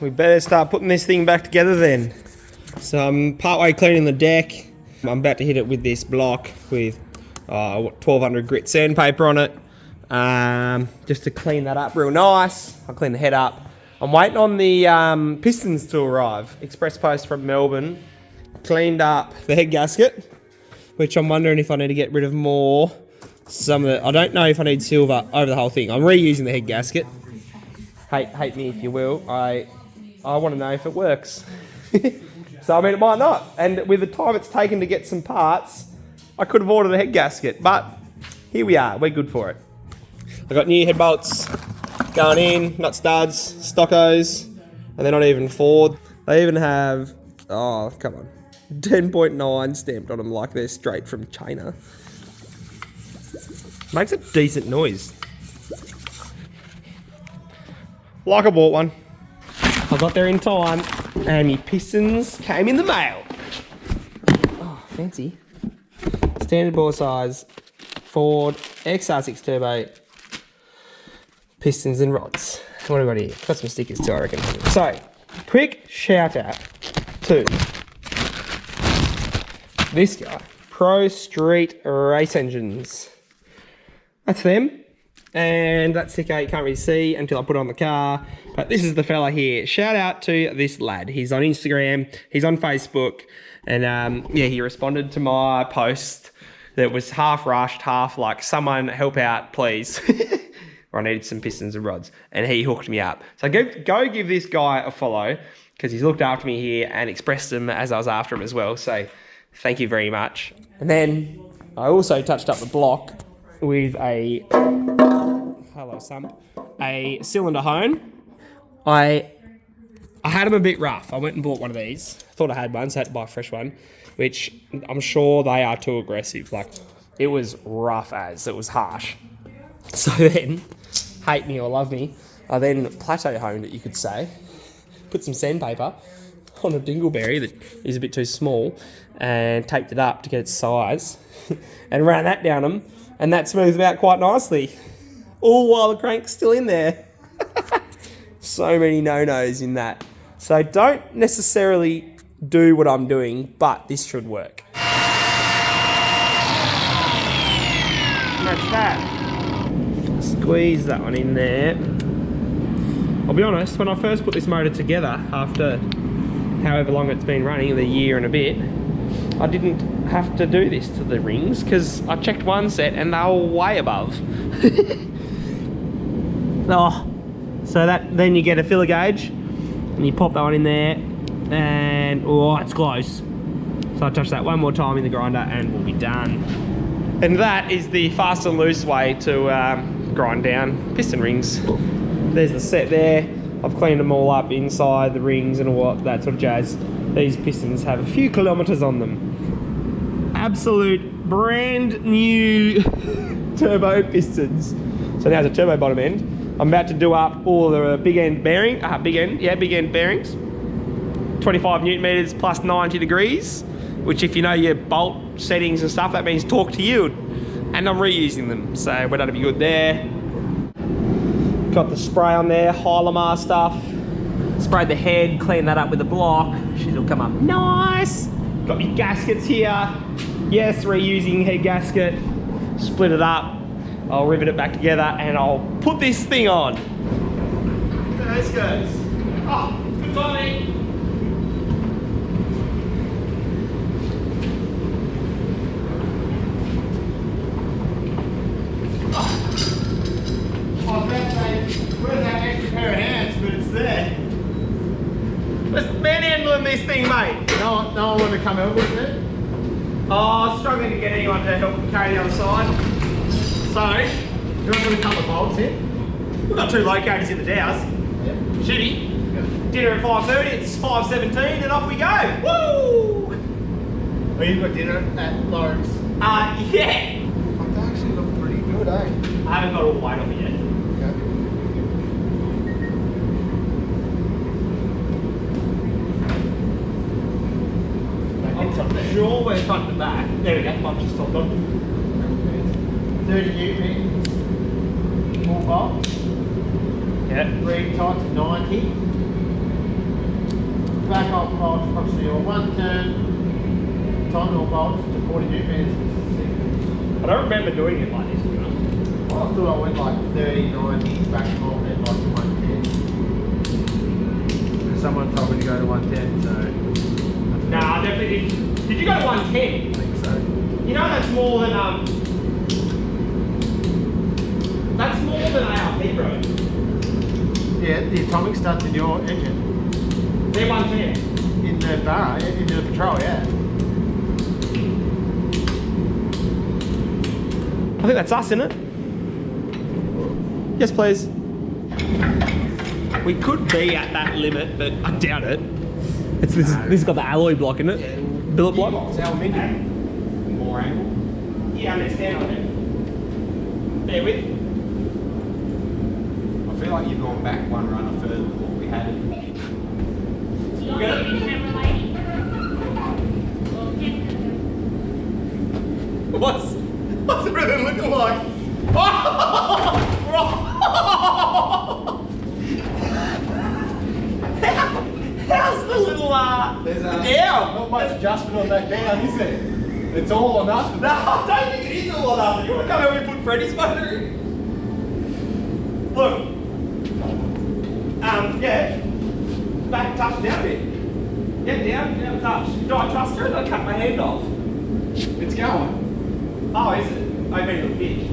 we better start putting this thing back together then. So I'm partway cleaning the deck. I'm about to hit it with this block with 1200 grit sandpaper on it. Just to clean that up real nice. I'll clean the head up. I'm waiting on the pistons to arrive. Express post from Melbourne. Cleaned up the head gasket, which I'm wondering if I need to get rid of more. I don't know if I need silver over the whole thing. I'm reusing the head gasket. Hate me if you will. I want to know if it works. So I mean, it might not. And with the time it's taken to get some parts, I could have ordered a head gasket. But here we are. We're good for it. I got new head bolts going in, nut studs, stockos, and they're not even Ford. They even have, oh come on, 10.9 stamped on them like they're straight from China. Makes a decent noise. Like I bought one. I got there in time and my pistons came in the mail. Oh, fancy. Standard bore size, Ford XR6 Turbo, pistons and rods. What have we got here? Got some stickers too, I reckon. So, quick shout out to this guy, Pro Street Race Engines. That's them. And that sticker you can't really see until I put it on the car. But this is the fella here. Shout out to this lad. He's on Instagram, he's on Facebook, and yeah, he responded to my post that was half rushed, half like, someone help out, please. Or I needed some pistons and rods. And he hooked me up. So go give this guy a follow, because he's looked after me here and expressed them as I was after him as well. So thank you very much. And then I also touched up the block with a a cylinder hone. I had them a bit rough. I went and bought one of these. Thought I had one, so I had to buy a fresh one, which I'm sure they are too aggressive. Like, it was rough as, it was harsh. So then, hate me or love me, I then plateau honed it, you could say. Put some sandpaper on a dingleberry that is a bit too small and taped it up to get its size and ran that down them, and that smoothed them out quite nicely. All while the crank's still in there. So many no-nos in that. So don't necessarily do what I'm doing, but this should work. And that's that. Squeeze that one in there. I'll be honest, when I first put this motor together, after however long it's been running, a year and a bit, I didn't have to do this to the rings, because I checked one set and they were way above. Oh, so that then you get a filler gauge and you pop that one in there and oh, it's close. So I touch that one more time in the grinder and we'll be done. And that is the fast and loose way to grind down piston rings. There's the set there. I've cleaned them all up inside, the rings and all that sort of jazz. These pistons have a few kilometers on them. Absolute brand new turbo pistons. So now it's a turbo bottom end. I'm about to do up all the big end bearings. 25 Newton meters plus 90 degrees, which if you know your bolt settings and stuff, that means torque to yield. And I'm reusing them, so we're going to be good there. Got the spray on there, Hylamar stuff. Sprayed the head, cleaned that up with a block. She'll come up nice. Got my gaskets here. Yes, reusing head gasket. Split it up. I'll rivet it back together and I'll put this thing on. There this goes. Oh, good timing. Oh. I was about to say, where's that extra pair of hands? But it's there. Let's manhandling this thing, mate. No one wanted to come over with it. Oh, struggling to get anyone to help carry the other side. So, you want to put a couple of bolts in? We've got 2 locators in the Dows. Yep. Shitty. Yep. Dinner at 5:30, it's 5:17 and off we go. Woo! Oh, you've got dinner at Lawrence? Yeah. They actually look pretty good, eh? I haven't got all the weight off it yet. Okay. I'm sure we're front to back. There we go, I've just stopped on. 30 Newton, full bolt. Yeah. Ring tight to 90. back off bolts approximately or 1 turn, time or bolts to 40 newton meters. I don't remember doing it like this, to be honest. Well, I thought I went like 30, 90, back and forth, then like to 110. And someone told me to go to 110, so. Nah, I definitely did. Did you go to 110? I think so. You know that's more than that's more than ARP, bro. Yeah, the atomic studs in your engine. They're 110. In the bar, in the patrol, yeah. I think that's us, isn't it? Yes, please. We could be at that limit, but I doubt it. This has got the alloy block in it. Yeah. Billet block. It's aluminium. More angle. Yeah, I understand on it. Bear with. I feel like you've gone back one runner further than what we had. What's everything looking like? How's the little There's down? not much adjustment on that down, is there? It's all or nothing. No, I don't think it is all or nothing. You want to come over and put Freddy's motor in? Look. Yeah. Back touch down a bit. Yeah, down touch. Do I trust her? I'll cut my hand off. It's going. Oh, is it? I mean the pitch.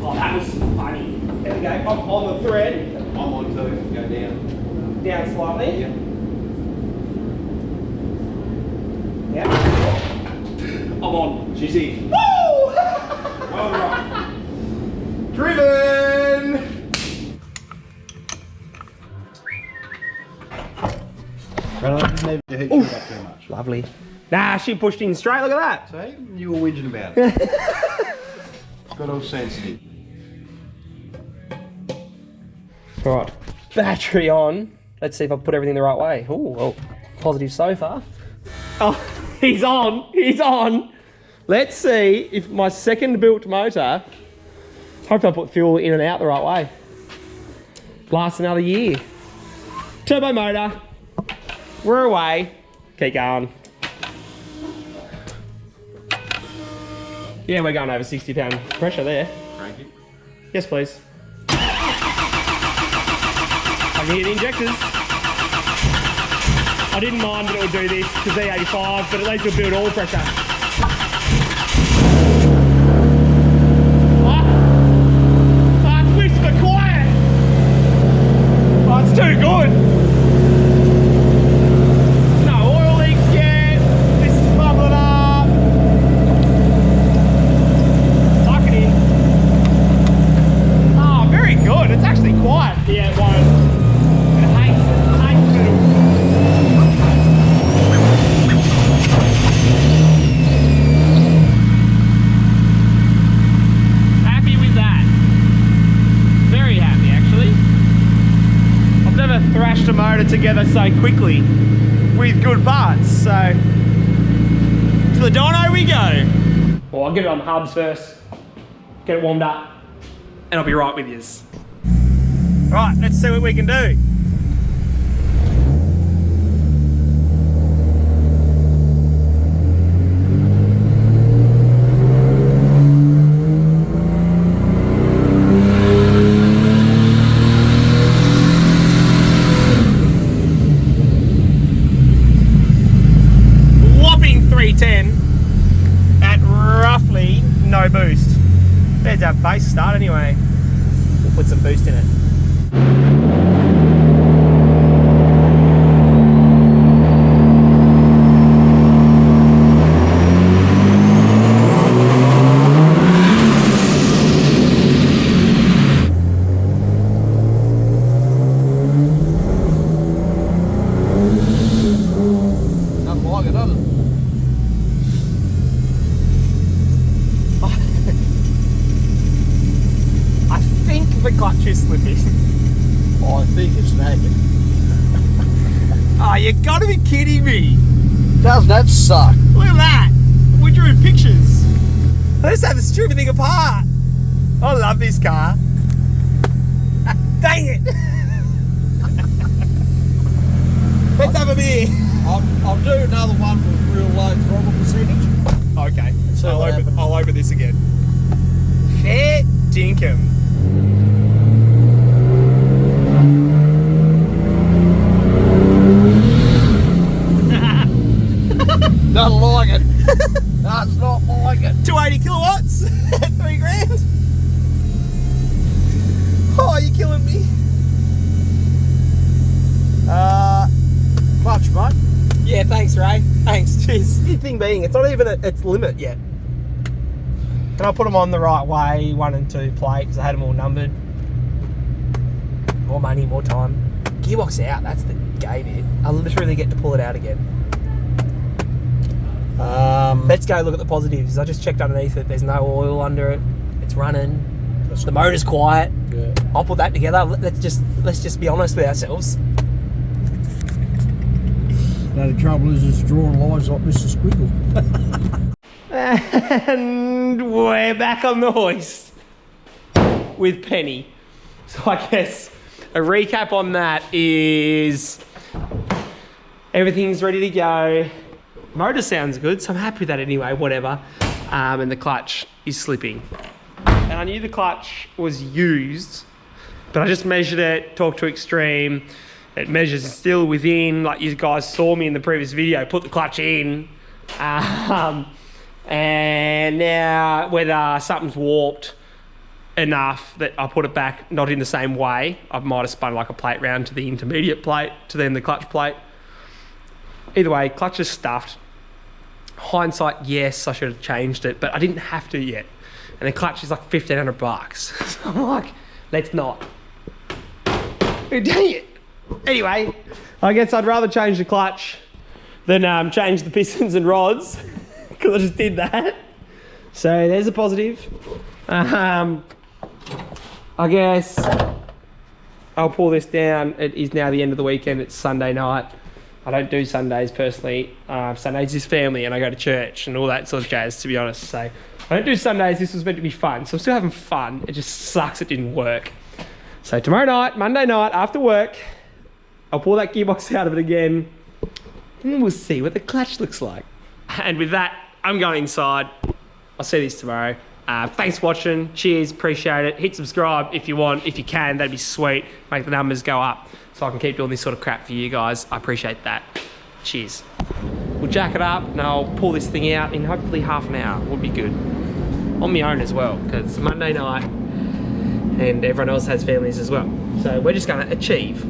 Oh, that was funny. There we go. I'm on the thread. I'm on too. Go down. Down slightly. Yeah. Yeah. I'm on. She's in. Woo! Well right. Driven! Right, I just need to heat you up too much. Lovely. Nah, she pushed in straight. Look at that. See? You were whinging about it. Got all sensitive. Right. Battery on. Let's see if I put everything the right way. Ooh, well, positive so far. Oh, he's on. He's on. Let's see if my second built motor, hope I put fuel in and out the right way, lasts another year. Turbo motor. We're away. Keep going. Yeah, we're going over 60 pound pressure there. Thank you. Yes, please. I can hear the injectors. I didn't mind that it would do this because E85, but at least it'll build oil pressure. Oh, it's whisper quiet. Oh, it's too good. No oil leaks yet. This is bubbling up. Suck it in. Oh, very good. It's actually quiet. Yeah, it won't. It hates fiddle. Happy with that. Very happy, actually. I've never thrashed a motor together so quickly with good parts, so to the dyno we go. Well, I'll get it on the hubs first, get it warmed up, and I'll be right with yous. Right, let's see what we can do. Whopping 310 at roughly no boost. There's our base start anyway. We'll put some boost in it. Nothing like it, does it? I think the clutch is slipping. Oh, I think it's nagging. Oh, you gotta be kidding me. Doesn't that suck? Look at that. We drew pictures. Let's have the stupid thing apart. I love this car. Dang it. Let's have a beer. I'll do another one with real low throttle percentage. Okay. See I'll what open, happens. I'll open this again. Fair dinkum. Doesn't like it. Does not like it. 280 kilowatts at 3 grand. Oh, you're killing me. Much, mate. Yeah, thanks, Ray. Thanks. Cheers. The thing being, it's not even at its limit yet. And I put them on the right way, 1 and 2 plate, because I had them all numbered. More money, more time. Gearbox out, that's the gay bit. I literally get to pull it out again. Let's go look at the positives. I just checked underneath it. There's no oil under it. It's running. The motor's quiet. Yeah. I'll put that together. Let's just be honest with ourselves. Now the trouble is, it's drawing lines like Mr. Squiggle. And we're back on the hoist with Penny. So I guess a recap on that is everything's ready to go. Motor sounds good, so I'm happy with that anyway, whatever. And the clutch is slipping. And I knew the clutch was used, but I just measured it, talked to Extreme. It measures still within, like you guys saw me in the previous video, put the clutch in. And now whether something's warped enough that I put it back not in the same way, I might have spun like a plate round to the intermediate plate to then the clutch plate. Either way, clutch is stuffed. Hindsight, yes, I should have changed it, but I didn't have to yet. And the clutch is like $1,500. So I'm like, let's not. Oh, dang it. Anyway, I guess I'd rather change the clutch than change the pistons and rods, because I just did that. So there's a positive. I guess I'll pull this down. It is now the end of the weekend. It's Sunday night. I don't do Sundays personally. Sundays is family and I go to church and all that sort of jazz, to be honest. So I don't do Sundays. This was meant to be fun. So I'm still having fun. It just sucks it didn't work. So tomorrow night, Monday night, after work, I'll pull that gearbox out of it again and we'll see what the clutch looks like. And with that, I'm going inside. I'll see this tomorrow. Thanks for watching. Cheers, appreciate it. Hit subscribe if you want, if you can, that'd be sweet. Make the numbers go up so I can keep doing this sort of crap for you guys. I appreciate that. Cheers. We'll jack it up and I'll pull this thing out in hopefully half an hour. Would be good. On my own as well, because it's Monday night and everyone else has families as well. So we're just gonna achieve.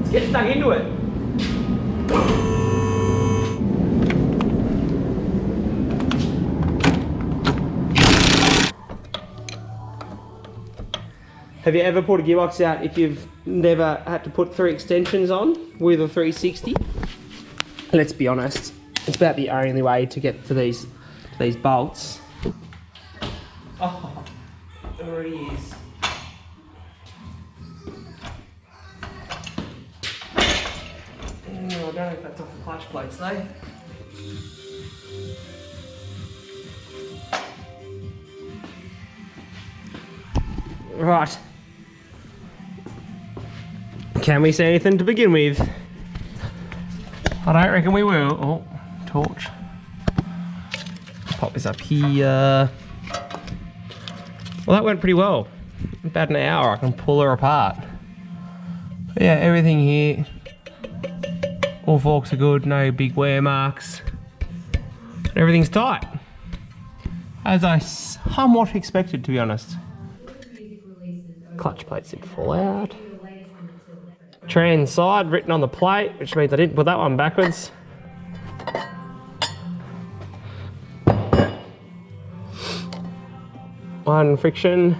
Let's get stuck into it. Have you ever put a gearbox out if you've never had to put 3 extensions on with a 360? Let's be honest, it's about the only way to get to these bolts. Oh, it already is. Oh, I don't know if that's off the clutch plates though. Right. Can we see anything to begin with? I don't reckon we will. Oh, torch. Pop this up here. Well, that went pretty well. About an hour, I can pull her apart. But yeah, everything here. All forks are good, no big wear marks. Everything's tight. As I somewhat expected, to be honest. Clutch plates didn't fall out. Trans side written on the plate, which means I didn't put that one backwards. One friction.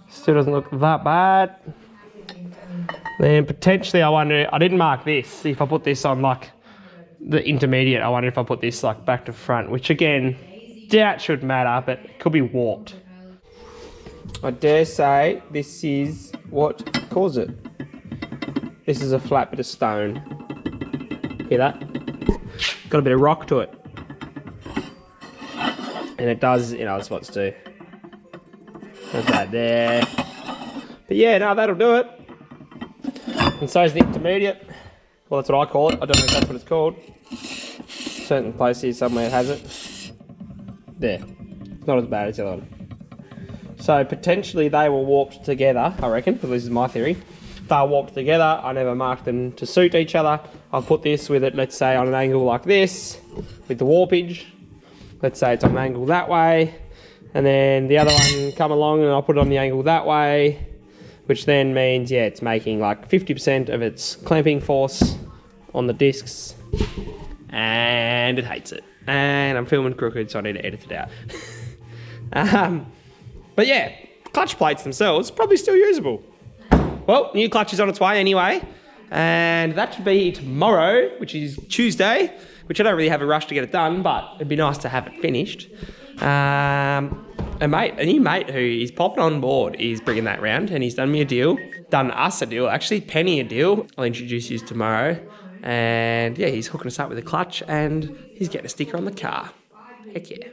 Still doesn't look that bad. Then potentially I wonder, I didn't mark this. If I put this on like the intermediate, I wonder if I put this like back to front, which again, doubt should matter, but it could be warped. I dare say this is what caused it. This is a flat bit of stone. Hear that? Got a bit of rock to it. And it does in other spots too. There's that there. But yeah, no, that'll do it. And so is the intermediate. Well, that's what I call it. I don't know if that's what it's called. Certain place here somewhere has it. There. Not as bad as the other one. So potentially they were warped together, I reckon, but this is my theory. They were warped together. I never marked them to suit each other. I'll put this with it, let's say, on an angle like this, with the warpage. Let's say it's on an angle that way. And then the other one come along and I'll put it on the angle that way, which then means, yeah, it's making like 50% of its clamping force on the discs, and it hates it. And I'm filming crooked, so I need to edit it out. But yeah, clutch plates themselves, probably still usable. Well, new clutch is on its way anyway, and that should be tomorrow, which is Tuesday, which I don't really have a rush to get it done, but it'd be nice to have it finished. A new mate who is popping on board is bringing that round, and he's done me a deal, done us a deal, actually, Penny a deal. I'll introduce you tomorrow, and yeah, he's hooking us up with a clutch, and he's getting a sticker on the car. Heck yeah.